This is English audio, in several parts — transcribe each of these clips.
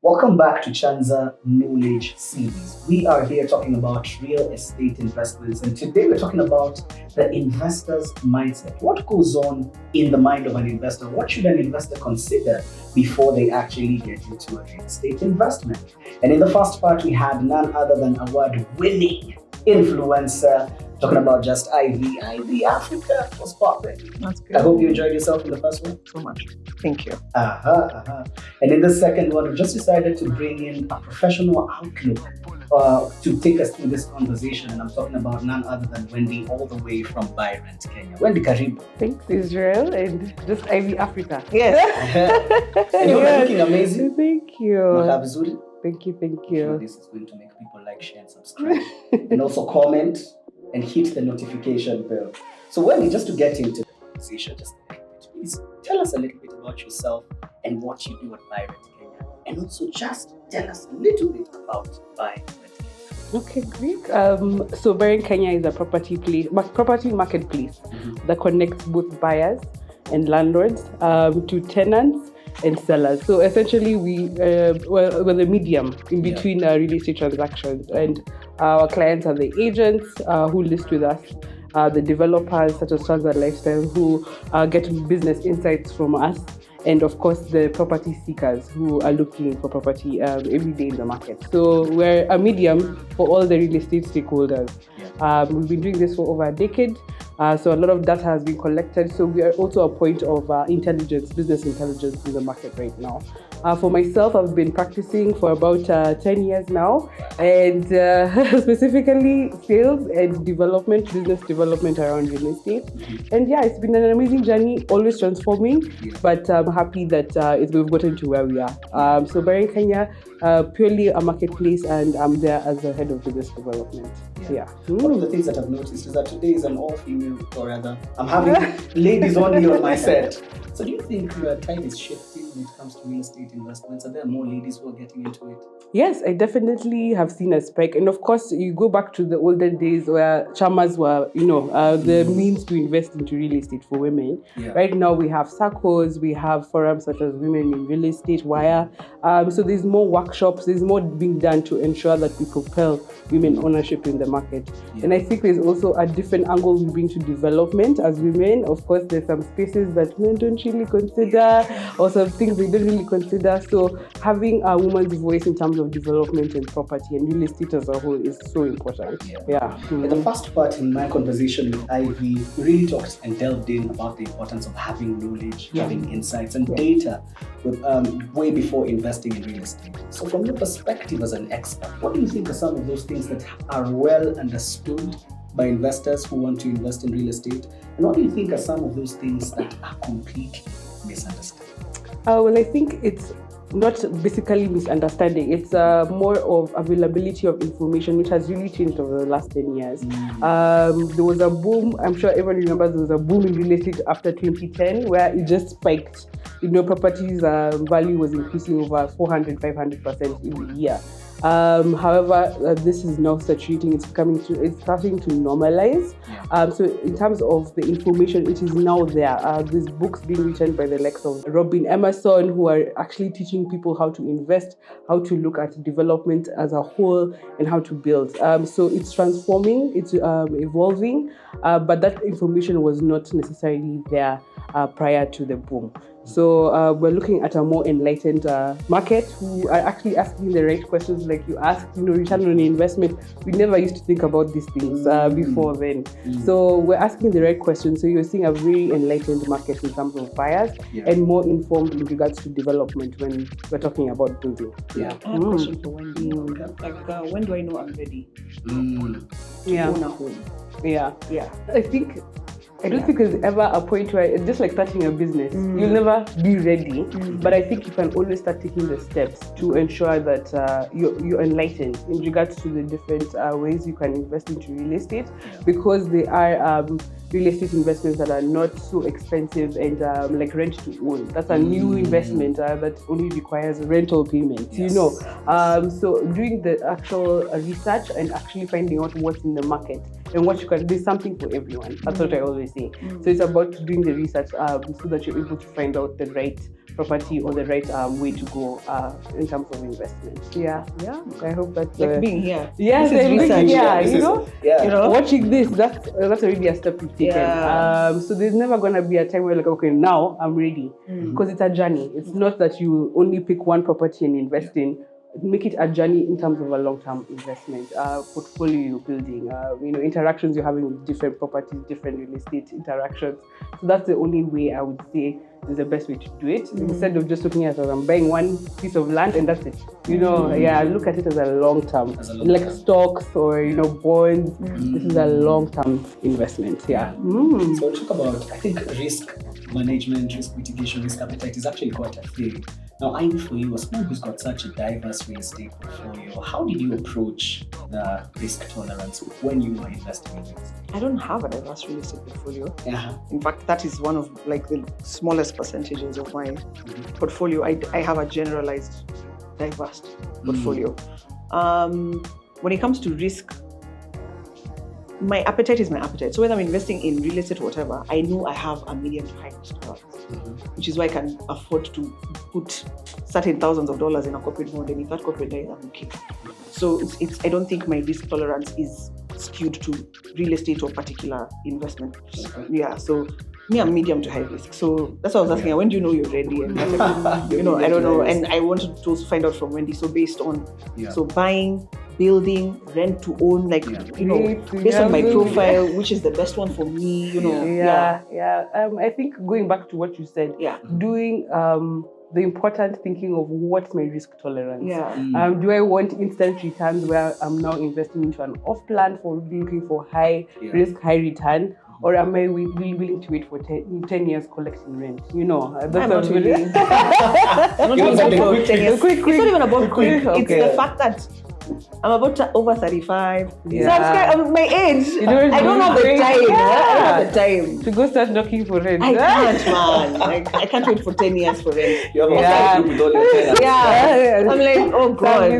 Welcome back to Chanza Knowledge Series. We are here talking about real estate investments, and today we're talking about the investor's mindset. What goes on in the mind of an investor? What should an investor consider before they actually get into a real estate investment? And in the first part, we had none other than award-winning influencer talking about just Ivy Africa was popping. That's good. I hope you enjoyed yourself in the first one. So much. Thank you. And in the second one, we just decided to bring in a professional outlook to take us through this conversation. And I'm talking about none other than Wendy, all the way from Byron, Kenya. Wendy, karibu. Thanks, Israel, and just Ivy Africa. Yes. And you're looking amazing. Thank you. Unakaa vizuri. Thank you. I'm sure this is going to make people like, share, and subscribe. And also comment and hit the notification bell. So Wendy, just to get into the conversation, just a little bit, please tell us a little bit about yourself and what you do at Byron, Kenya. And also just tell us a little bit about Byron, Kenya. Okay, great. So Byron, Kenya is a property marketplace that connects both buyers and landlords to tenants and sellers. So essentially, we're the medium in between real estate transactions, and our clients are the agents who list with us, the developers such as Chanza Lifestyle who get business insights from us, and of course the property seekers who are looking for property every day in the market. So we're a medium for all the real estate stakeholders. We've been doing this for over a decade. So a lot of data has been collected. So we are also a point of business intelligence in the market right now. For myself, I've been practicing for about 10 years now, and specifically sales and business development around real estate. And yeah, it's been an amazing journey, always transforming, but I'm happy that we've gotten to where we are. So Byron, Kenya, purely a marketplace, and I'm there as the head of business development. Yeah. One of the things that I've noticed is that today is an all-female, or rather, I'm having ladies only on my set. So do you think the tide is shifting when it comes to real estate investments? Are there more ladies who are getting into it? Yes, I definitely have seen a spike. And of course, you go back to the olden days where chamas were, the means to invest into real estate for women. Yeah. Right now, we have SACCOs, we have forums such as Women in Real Estate, WIRE. So there's more workshops, there's more being done to ensure that we propel women ownership in the market. Yeah. And I think there's also a different angle we bring to development as women. Of course, there's some spaces that men don't really consider, or some things they don't really consider. So having a woman's voice in terms of development and property and real estate as a whole is so important. Yeah. In the first part in my conversation with Ivy, we really talked and delved in about the importance of having knowledge, having insights and data way before investing in real estate. So from your perspective as an expert, what do you think are some of those things that are well understood by investors who want to invest in real estate? And what do you think are some of those things that are completely misunderstood? Well, I think it's not basically misunderstanding. It's more of availability of information, which has really changed over the last 10 years. There was a boom, I'm sure everyone remembers there was a boom in real estate after 2010 where it just spiked. Properties value was increasing over 400-500% in a year. However, this is now saturating. It's starting to normalize. So in terms of the information, it is now there. There's books being written by the likes of Robin Emerson, who are actually teaching people how to invest, how to look at development as a whole, and how to build. So it's transforming, it's evolving, but that information was not necessarily there prior to the boom. So we're looking at a more enlightened market who are actually asking the right questions, like you asked, return on investment. We never used to think about these things before then. So we're asking the right questions. So you're seeing a very enlightened market in terms of buyers and more informed in regards to development when we're talking about building. I have a question for Wendy. When do I know I'm ready to own a home? I don't think there's ever a point where it's just like starting a business. You'll never be ready, but I think you can always start taking the steps to ensure that you're enlightened in regards to the different ways you can invest into real estate, because they are real estate investments that are not so expensive and like rent to own. That's a new investment that only requires rental payments, So doing the actual research and actually finding out what's in the market and what you can, there's something for everyone. That's what I always say. So it's about doing the research so that you're able to find out the right property or the right way to go in terms of investment. Yeah. I hope that's Like being here. yes, This is research. yeah, watching this, that's already a step you've taken. Yeah. So there's never gonna be a time where like, okay, now I'm ready, because it's a journey. It's not that you only pick one property and invest in. Make it a journey in terms of a long-term investment, portfolio you're building, interactions you're having with different properties, different real estate interactions. So that's the only way I would say is the best way to do it. Instead of just looking at it as I'm buying one piece of land and that's it. Look at it as a long-term, like stocks or bonds. This is a long-term investment. Yeah. So talk about, I think risk management, risk mitigation, risk appetite is actually quite a thing. Now, I know for you, as someone who's got such a diverse real estate portfolio, how did you approach the risk tolerance when you were investing in real estate? I don't have a diverse real estate portfolio. Yeah. In fact, that is one of like the smallest percentages of my portfolio. I have a generalized diverse portfolio. When it comes to risk, my appetite is my appetite. So whether I'm investing in real estate or whatever, I know I have a medium to high risk tolerance, which is why I can afford to put certain thousands of dollars in a corporate bond, and if that corporate dies, I'm okay. So I don't think my risk tolerance is skewed to real estate or particular investment. Yeah. So me, I'm medium to high risk. So that's what I was asking. When do you know you're ready? And I don't know. And I wanted to also find out from Wendy. So based on so buying, building, rent to own, like based on my profile, which is the best one for me, I think going back to what you said, doing the important thinking of what's my risk tolerance. Do I want instant returns where I'm now investing into an off-plan for looking for high risk, high return? Or am I willing to wait for 10 years collecting rent? That's I'm not really. I'm not even about 10 years. Quick. It's not even about quick. Okay. It's the fact that I'm about to over 35. Yeah. So I'm my age. I don't have the time. I don't have the time. To go start knocking for rent. I can't, man. I can't wait for 10 years for rent. You have a group with all your tenants. I'm like, oh God.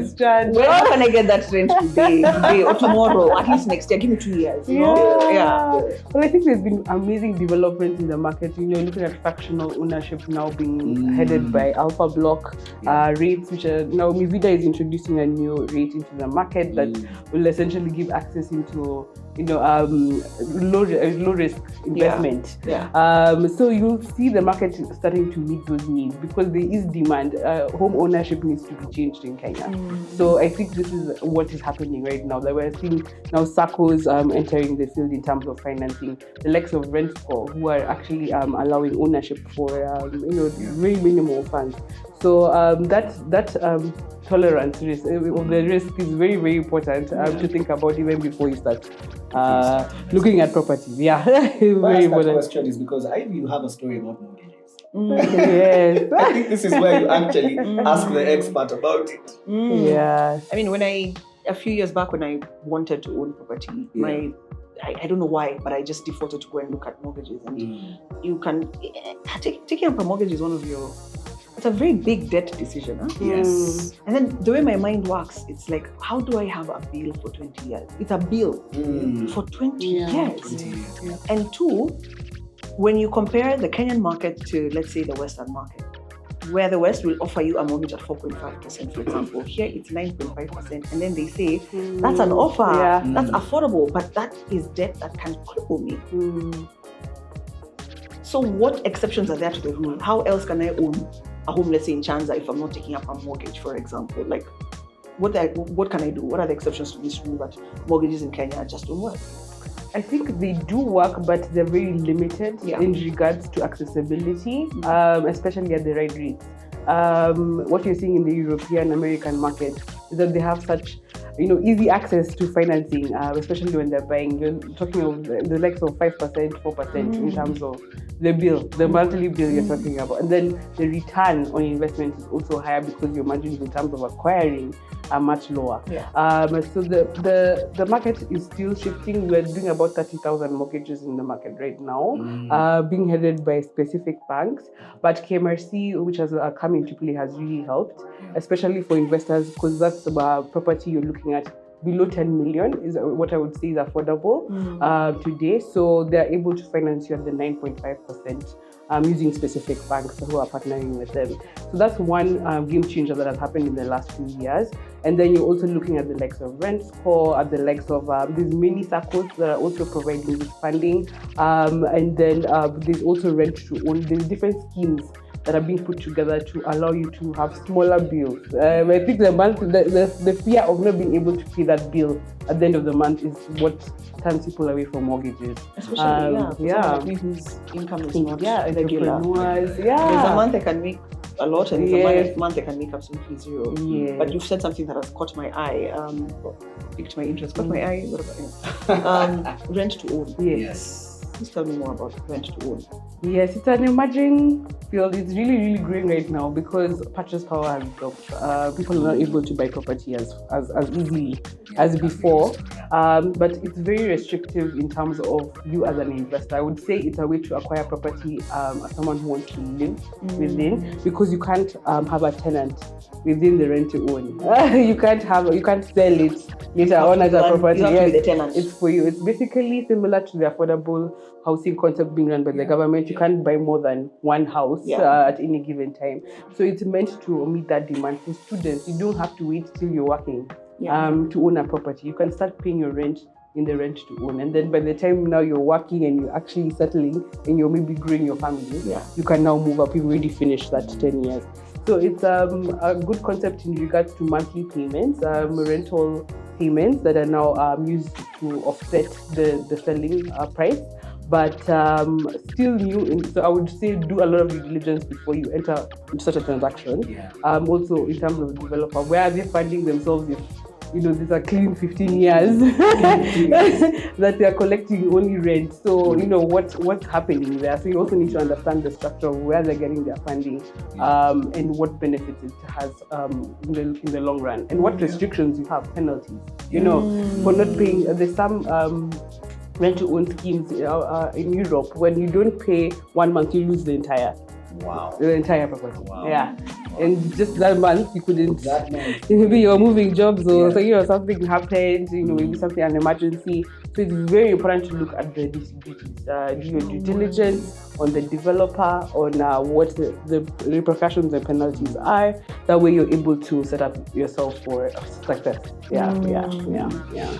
How can I get that rent today or tomorrow? At least next year. Give me 2 years. Well, I think there's been amazing developments in the market. Looking at fractional ownership now being headed by Alpha Block rates, which are now Mivida is introducing a new rate into the market that will essentially give access into low risk investment. So you'll see the market starting to meet those needs because there is demand. Home ownership needs to be changed in Kenya. So I think this is what is happening right now, that we're seeing now SACCOs entering the field in terms of financing, the likes of Rent4, who are actually allowing ownership for very minimal funds. So that tolerance risk of the risk is very, very important to think about even before you start looking at properties. Very important. Question is because you have a story about mortgages. Yes. I think this is where you actually ask the expert about it. Yeah. I mean, a few years back when I wanted to own property, I don't know why, but I just defaulted to go and look at mortgages. And you can taking up a mortgage is one of your. It's a very big debt decision. Huh? Yes. And then the way my mind works, it's like, how do I have a bill for 20 years? It's a bill for 20 years. 20 years. And two, when you compare the Kenyan market to, let's say, the Western market, where the West will offer you a mortgage at 4.5%, for example. Here it's 9.5%. And then they say, that's an offer, that's affordable, but that is debt that can cripple me. So what exceptions are there to the rule? How else can I own a home, let's say in Chanza, if I'm not taking up a mortgage, for example? Like, what can I do? What are the exceptions to this rule that mortgages in Kenya just don't work? I think they do work, but they're very limited in regards to accessibility, especially at the right rates. What you're seeing in the European American market is that they have such easy access to financing, especially when they're buying. You're talking of the likes of 5%, 4% in terms of the monthly bill you're talking about. And then the return on investment is also higher because your margins in terms of acquiring are much lower. So the market is still shifting. We're doing about 30,000 mortgages in the market right now, being headed by specific banks. But KMRC, which has come into play, has really helped, especially for investors, because that's the property you're looking at below 10 million is what I would say is affordable today. So they're able to finance you at the 9.5%. Using specific banks who are partnering with them. So that's one game changer that has happened in the last few years. And then you're also looking at the likes of Rent Score, at the likes of these mini circles that are also providing this funding. And then there's also rent to own. There's different schemes that are being put together to allow you to have smaller bills. I think the fear of not being able to pay that bill at the end of the month is what turns people away from mortgages. Especially, for someone like me whose income is not regular. Entrepreneurs, There's a month I can make a lot, and there's a month I can make absolutely zero. Yes. But you've said something that has caught my eye, piqued my interest. Caught my eye. What about it? Rent to own. Yes. Please tell me more about rent to own. Yes, it's an emerging field. It's really, really growing right now because purchase power has dropped. People are not able to buy property as easily as before. But it's very restrictive in terms of you as an investor. I would say it's a way to acquire property as someone who wants to live within, because you can't have a tenant within the rent to own. You can't sell it later on as a property. You have to be the tenant. It's for you. It's basically similar to the affordable housing concept being run by the government. You can't buy more than one house at any given time. So it's meant to meet that demand. For students, you don't have to wait till you're working to own a property. You can start paying your rent in the rent to own. And then by the time now you're working and you're actually settling and you're maybe growing your family, you can now move up. You've already finished that 10 years. So it's a good concept in regards to monthly payments, rental payments that are now used to offset the selling price. But still new, so I would say do a lot of due diligence before you enter into such a transaction. Also in terms of the developer, where are they funding themselves if these are clean 15 years that they are collecting only rent. So what's happening there. So you also need to understand the structure of where they're getting their funding and what benefits it has in the long run, and what restrictions you have, penalties. For not paying. There's some rent-to-own schemes in Europe. When you don't pay 1 month, you lose the entire property. Wow. Yeah. And just that month, you couldn't. That month. Maybe you're moving jobs or something happened. Maybe something an emergency. So it's very important to look at the nitty-gritties. Do your due diligence on the developer, on what the repercussions and penalties are. That way, you're able to set up yourself for success. Yeah.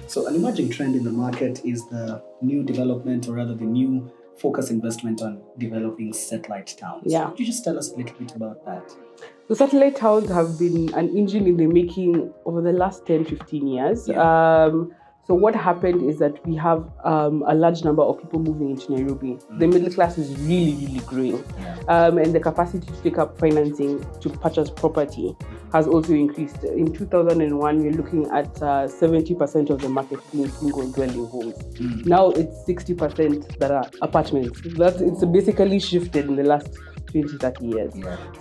So an emerging trend in the market is the new development, or rather the new focus investment on developing satellite towns. Yeah. Could you just tell us a little bit about that? So satellite towns have been an engine in the making over the last 10-15 years. So what happened is that we have a large number of people moving into Nairobi. The middle class is really, really growing. And the capacity to take up financing to purchase property has also increased. In 2001, we're looking at 70% of the market being single dwelling homes. Now it's 60% that are apartments. It's basically shifted in the last 20-30 years.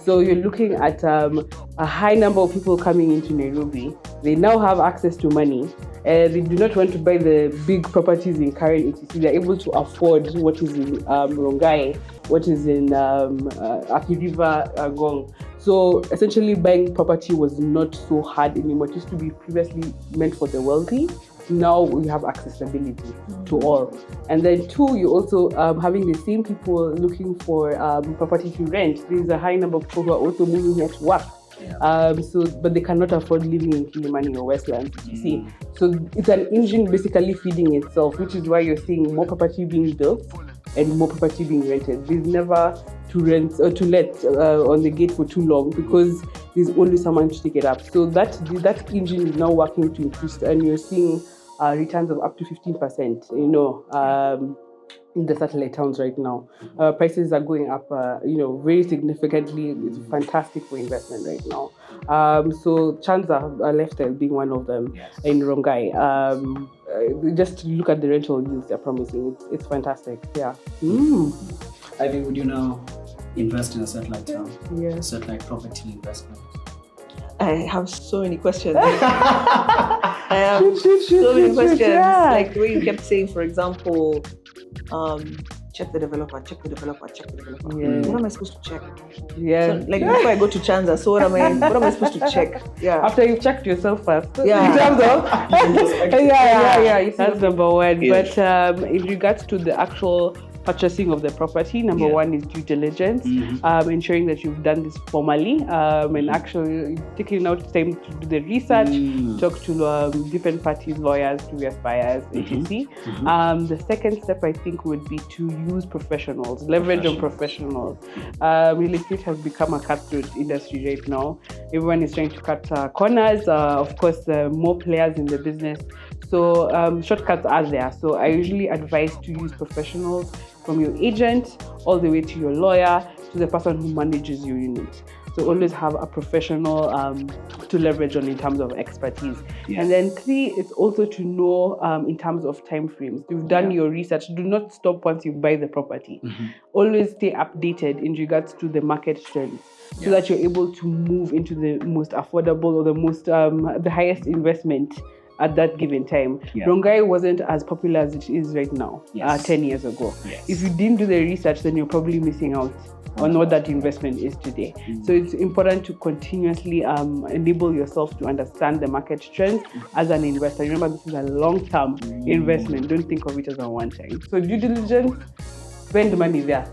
So you're looking at a high number of people coming into Nairobi. They now have access to money. They do not want to buy the big properties in Karen etc. They're able to afford what is in Rongai, what is in Athi River, Gong. So essentially buying property was not so hard anymore. It used to be previously meant for the wealthy. Now we have accessibility to all. And then two, you're also having the same people looking for property to rent. There's a high number of people who are also moving here to work. But they cannot afford living in Kilimani or Westlands, you see. So it's an engine basically feeding itself, which is why you're seeing more property being built and more property being rented. There's never to rent or to let on the gate for too long because there's only someone to take it up. So that engine is now working to increase, and you're seeing returns of up to 15%, in the satellite towns right now. Prices are going up, very significantly. It's fantastic for investment right now. So Chanza, lifestyle being one of them in Rongai. Just look at the rental yields they're promising. It's fantastic. Yeah. Ivy, would you now invest in a satellite town? Yeah. Satellite property investment? I have so many questions. I have so many questions. Yeah. Like the way you kept saying, for example, check the developer, check the developer, check the developer. Yeah. What am I supposed to check? Yeah. So, like before I go to Chanza, so what am I supposed to check? Yeah. After you've checked yourself first. Yeah. In terms of Yeah. That's number one. Yes. But in regards to the actual purchasing of the property, number one is due diligence, ensuring that you've done this formally, and actually taking out time to do the research, talk to different parties, lawyers, previous buyers, etc. The second step, I think, would be to use professionals, leverage on professionals. Real estate has become a cutthroat industry right now. Everyone is trying to cut corners. Of course, more players in the business. So shortcuts are there. So I usually advise to use professionals, from your agent all the way to your lawyer to the person who manages your unit. So always have a professional to leverage on in terms of expertise. Yes. And then 3 is also to know in terms of time frames. You've done your research. Do not stop once you buy the property. Always stay updated in regards to the market trends, so that you're able to move into the most affordable or the most the highest investment at that given time. Rongai wasn't as popular as it is right now, 10 years ago. If you didn't do the research, then you're probably missing out on what that investment is today. So it's important to continuously enable yourself to understand the market trends as an investor. Remember, this is a long-term investment. Don't think of it as a one-time. So due diligence, spend money there.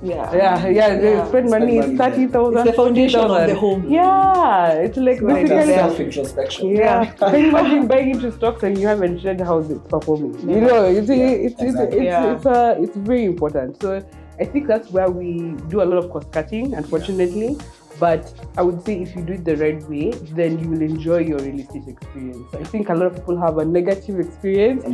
Spend money. It's 30,000. It's the foundation of the home. Yeah, it's like basically self-introspection. Yeah. Can you imagine buying into stocks and you haven't shared how it's performing? You know, it's very important. So I think that's where we do a lot of cost cutting, unfortunately. But I would say if you do it the right way, then you will enjoy your real estate experience. I think a lot of people have a negative experience.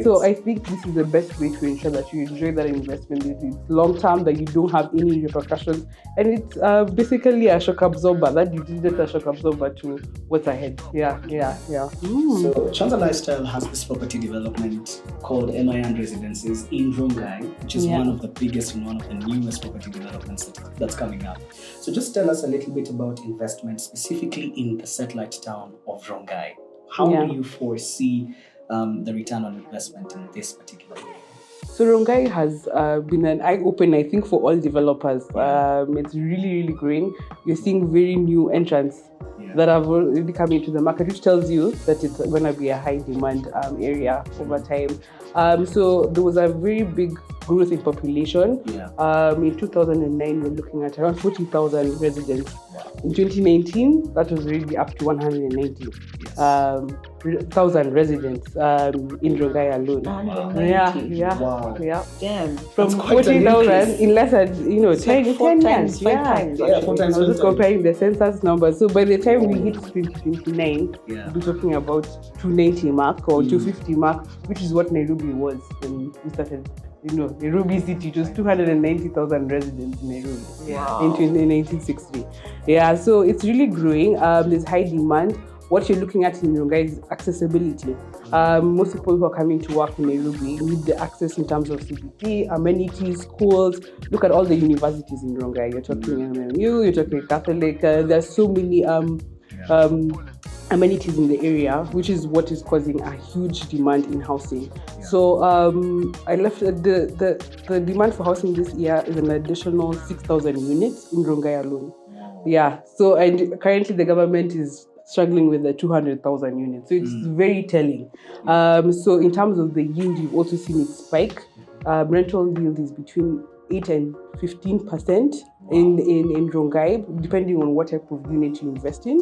So I think this is the best way to ensure that you enjoy that investment. It's long term, that you don't have any repercussions. And it's basically a shock absorber, that you did a shock absorber to what's ahead. So Chanza Lifestyle has this property development called MIN Residences in Rongai, which is one of the biggest and one of the newest property developments that's coming up. So just tell us a little bit about investment, specifically in the satellite town of Rongai. How do you foresee the return on investment in this particular area? So Rongai has been an eye-opener, I think, for all developers. It's really, really growing. You're seeing very new entrants that have already come into the market, which tells you that it's going to be a high-demand area over time. So there was a very big growth in population. In 2009, we're looking at around 40,000 residents. In 2019, that was really up to 190,000 residents in Rongai alone. Damn. From 40,000 in less than 10 years. 4 times. I was just comparing the census numbers. So by the time we hit 2029, we'll be talking about 290 mark or 250 mark, which is what Nairobi was when we started. Nairobi city, it was 290,000 residents in Nairobi in 1960. So it's really growing. There's high demand. What you're looking at in Rongai is accessibility. Most people who are coming to work in Nairobi need the access in terms of CBT, amenities, schools. Look at all the universities in Rongai. You're talking MMU, you're talking Catholic. There's so many amenities in the area, which is what is causing a huge demand in housing. So I left the demand for housing this year is an additional 6,000 units in Rongai alone. So and currently the government is struggling with the 200,000 units. So it's very telling. So in terms of the yield, you've also seen it spike. Rental yield is between 8 and 15% in Rongai, depending on what type of unit you invest in.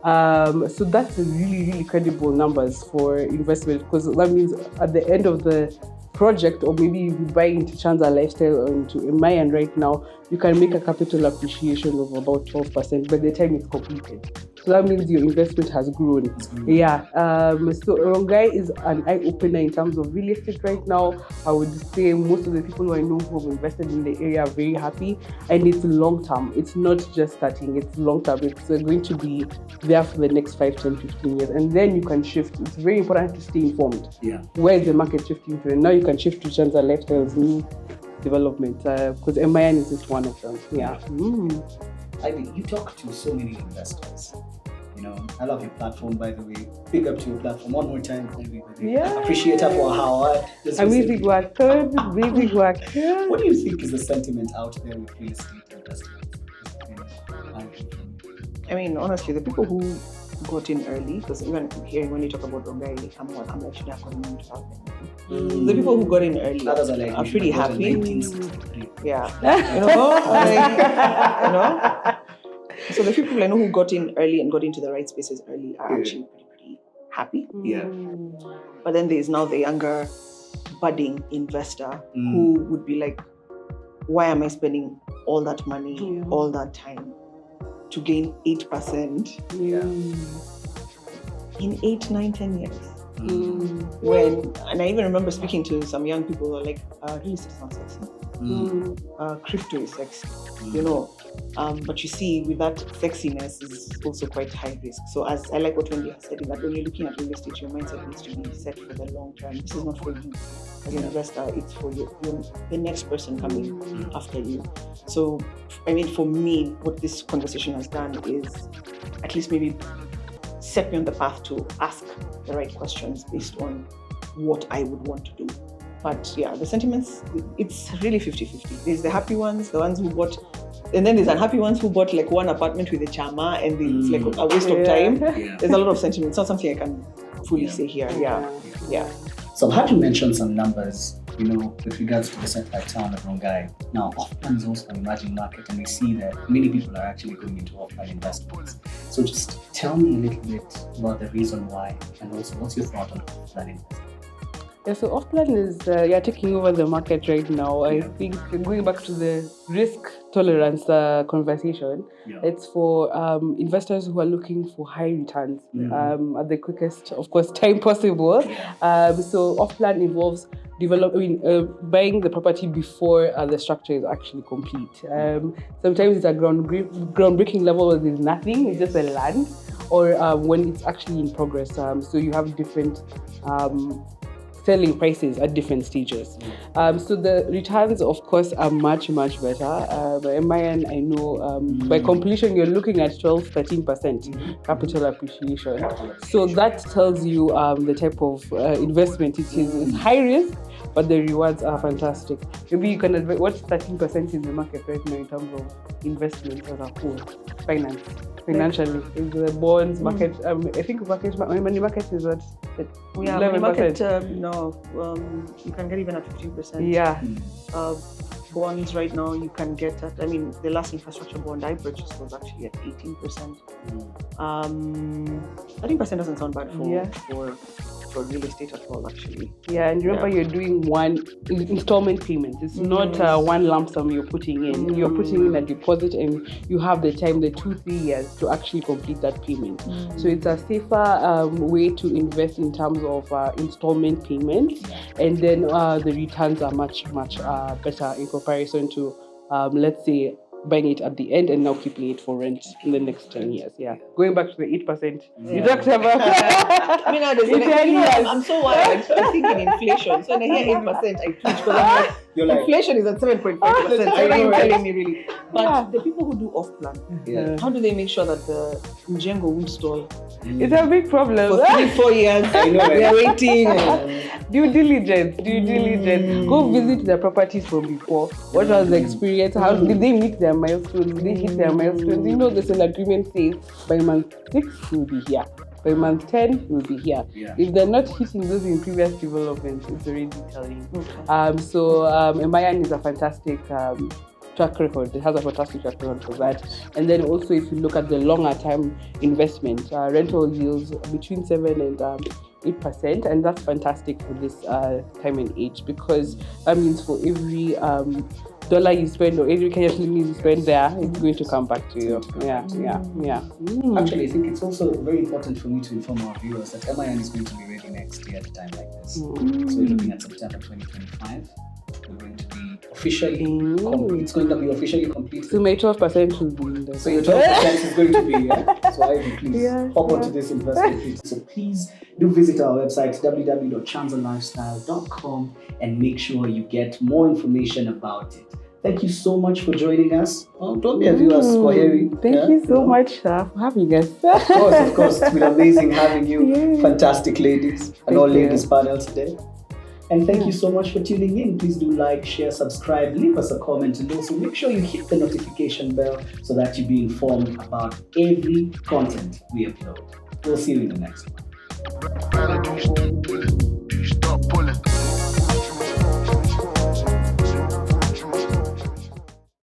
So that's a really, really credible numbers for investment, because that means at the end of the project, or maybe if you buy into Chanza Lifestyle or into MIN right now, you can make a capital appreciation of about 12% by the time it's completed. So that means your investment has grown. So Rongai is an eye-opener in terms of real estate right now. I would say most of the people who I know who have invested in the area are very happy, and it's long-term. It's not just starting, it's long-term. It's going to be there for the next 5, 10, 15 years. And then you can shift. It's very important to stay informed. Where is the market shifting to? And now you can shift to Chanza Lifestyle's new development, because MIN is just one of them. Ivy, you talk to so many investors. I love your platform, by the way. Big up to your platform one more time, everybody. Yeah. Appreciate her for how hard. Amazing work, good. Amazing work. Yeah. What do you think is the sentiment out there with real estate investment? I mean, honestly, the people who got in early, because even hearing when you talk about Rongai, I'm like, should have gotten in 2000. The people who got in early Others are like, are pretty happy. 1963. Yeah. So the people I know who got in early and got into the right spaces early are actually pretty happy. Yeah. But then there's now the younger budding investor who would be like, why am I spending all that money, all that time to gain 8% in 8, 9, 10 years? And I even remember speaking to some young people who are like, real estate is not sexy. Crypto is sexy, but you see, with that sexiness is also quite high risk. So as I like what Wendy has said, in that when you're looking at real estate, your mindset needs to be set for the long term. This is not for you as an investor, it's for the next person coming after you. So, I mean, for me, what this conversation has done is at least maybe set me on the path to ask the right questions based on what I would want to do. But yeah, the sentiments, it's really 50-50. There's the happy ones, the ones who bought, and then there's unhappy ones who bought like one apartment with a chama and it's like a waste of time. Yeah. There's a lot of sentiments. It's not something I can fully say here. Yeah. So I've had to mention some numbers, with regards to the central town of Rongai. Now, Offplan is also an emerging market, and we see that many people are actually going into Offplan investments. So just tell me a little bit about the reason why, and also what's your thought on Offplan investment? Yeah, so Offplan is taking over the market right now. I think going back to the risk tolerance conversation, it's for investors who are looking for high returns at the quickest, of course, time possible. So Offplan involves buying the property before the structure is actually complete. Sometimes it's a groundbreaking level where there's nothing, it's just a land, or when it's actually in progress. So you have different selling prices at different stages. So the returns, of course, are much, much better. By MIN, I know by completion, you're looking at 12-13% capital appreciation. So that tells you the type of investment it is. It's high risk, but the rewards are fantastic. Maybe you can advise what's 13% in the market right now in terms of investment as a whole, financially. Is the bonds market, I think money market is what? 11%. Money market, you can get even at 15%. Yeah. Bonds right now you can get at, the last infrastructure bond I purchased was actually at 18%. 13% doesn't sound bad for real estate at all, actually. Yeah, and remember you're doing one installment payment. It's not one lump sum you're putting in. You're putting in a deposit and you have the time, the 2-3 years to actually complete that payment. So it's a safer way to invest in terms of installment payments. And then the returns are much, much better in comparison to, let's say, buying it at the end and now keeping it for rent in the next 10 years. Yeah. Going back to the 8%. You talked about I'm so wild. I'm thinking inflation. So when I hear 8%, I twitch because I'm like, inflation is at 7.5%. So you're telling me really. But the people who do Offplan, how do they make sure that the Mjengo won't stall? It's a big problem. For 3-4 years, I know we are waiting. Due diligence. Go visit the properties from before. What was the experience? How did they meet their milestones? Did they hit their milestones? There's an agreement saying by month 6 we'll be here. By month 10 we'll be here. If they're not hitting those in previous developments, it's already telling. So Mayan is a fantastic track record. It has a fantastic track record for that. And then also, if you look at the longer term investment, rental yields between 7 and 8%, and that's fantastic for this time and age, because that means for every dollar you spend or every Kenyan shilling you spend there, it's going to come back to you. Actually, I think it's also very important for me to inform our viewers that MIN is going to be ready next year at a time like this. So we're looking at September 2025. We're going to be officially it's going to be officially complete. So my 12% will be in there. So your 12% is going to be So Ivy, please hop onto this investment page. So please do visit our website www.chanzalifestyle.com and make sure you get more information about it. Thank you so much for joining us. Oh, don't be a viewer, Swahili. Thank you so much for having us. Of course. It's been amazing having you. Yay. Fantastic ladies. An Thank all-ladies you. panel today. And thank you so much for tuning in. Please do like, share, subscribe, leave us a comment, and also make sure you hit the notification bell so that you be informed about every content we upload. We'll see you in the next one. Stop pulling.